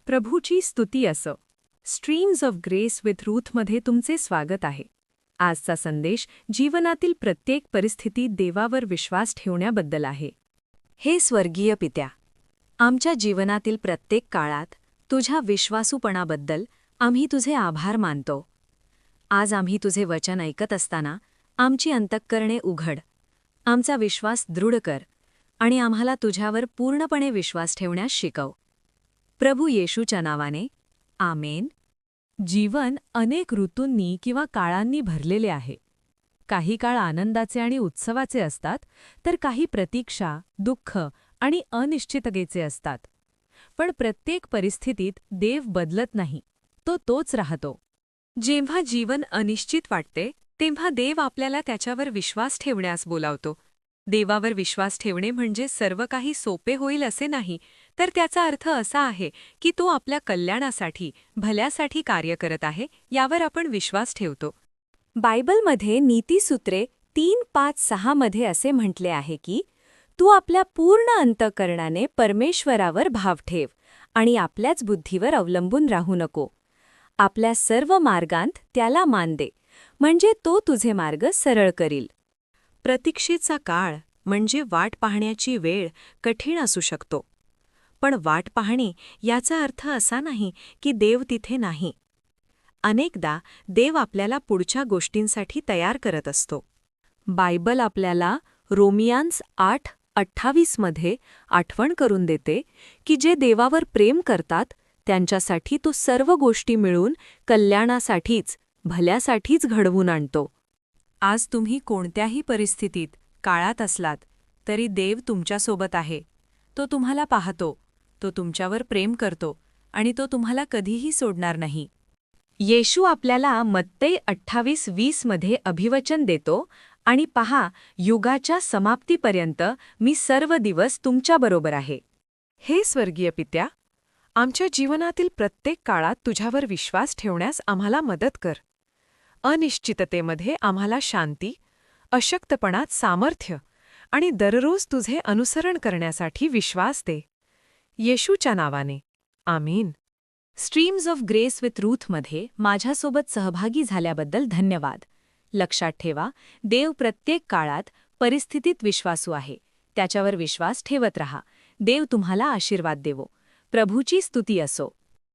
प्रभूची स्तुती असो. Streams of grace with रूथमध्ये तुमचे स्वागत आहे. आजचा संदेश जीवनातील प्रत्येक परिस्थितीत देवावर विश्वास ठेवण्याबद्दल आहे. हे स्वर्गीय पित्या, आमच्या जीवनातील प्रत्येक काळात तुझ्या विश्वासूपणाबद्दल आम्ही तुझे आभार मानतो. आज आम्ही तुझे वचन ऐकत असताना आमची अंतःकरणे उघड, आमचा विश्वास दृढ कर आणि आम्हाला तुझ्यावर पूर्णपणे विश्वास ठेवण्यास शिकव. प्रभू येशूच्या नावाने आमेन. जीवन अनेक ऋतूंनी किंवा काळांनी भरलेले आहे. काही काळ आनंदाचे आणि उत्सवाचे असतात, तर काही प्रतीक्षा, दुःख आणि अनिश्चिततेचे असतात. पण प्रत्येक परिस्थितीत देव बदलत नाही, तो तोच राहतो. जेव्हा जीवन अनिश्चित वाटते तेव्हा देव आपल्याला त्याच्यावर विश्वास ठेवण्यास बोलावतो. देवावर विश्वास ठेवणे म्हणजे सर्व काही सोपे होईल असे नाही, तर त्याचा अर्थ असा आहे की तो आपल्या कल्याणासाठी, भल्यासाठी कार्य करत आहे यावर आपण विश्वास ठेवतो. बायबलमध्ये नीतिसूत्रे 3:5-6 मध्ये असे म्हटले आहे की तू आपल्या पूर्ण अंतःकरणाने परमेश्वरावर भाव ठेव आणि आपल्याच बुद्धीवर अवलंबून राहू नको. आपल्या सर्व मार्गांत त्याला मान दे, म्हणजे तो तुझे मार्ग सरळ करील. प्रतीक्षेचा काळ म्हणजे वाट पाहण्याची वेळ कठीण असू शकतो. पण वाट पाहणे याचा अर्थ असा नाही की देव तिथे नाही. अनेकदा देव आपल्याला पुढच्या गोष्टींसाठी तयार करत असतो. बायबल आपल्याला रोमियांस 8:28 मध्ये आठवण करून देते की जे देवावर प्रेम करतात त्यांच्यासाठी तो सर्व गोष्टी मिळून कल्याणासाठीच, भल्यासाठीच घडवून आणतो. आज तुम्ही कोणत्याही परिस्थितीत, काळात असलात तरी देव तुमच्यासोबत आहे. तो तुम्हाला पाहतो, तो तुमच्यावर प्रेम करतो आणि तो तुम्हाला कधीही सोडणार नाही. येशू आपल्याला मत्तई 28:20 मध्ये अभिवचन देतो आणि पहा, युगाच्या समाप्तीपर्यंत मी सर्व दिवस तुमच्याबरोबर आहे. हे स्वर्गीय पित्या, आमच्या जीवनातील प्रत्येक काळात तुझ्यावर विश्वास ठेवण्यास आम्हाला मदत कर. अनिश्चिततेमध्ये आम्हाला शांती, अशक्तपणात सामर्थ्य आणि दररोज तुझे अनुसरण करण्यासाठी विश्वास दे. येशूच्या नावाने आमीन. स्ट्रीम्स ऑफ ग्रेस विथ रूथमध्ये माझ्यासोबत सहभागी झाल्याबद्दल धन्यवाद. लक्षात ठेवा, देव प्रत्येक काळात, परिस्थितीत विश्वासू आहे. त्याच्यावर विश्वास ठेवत रहा. देव तुम्हाला आशीर्वाद देवो. प्रभूची स्तुती असो.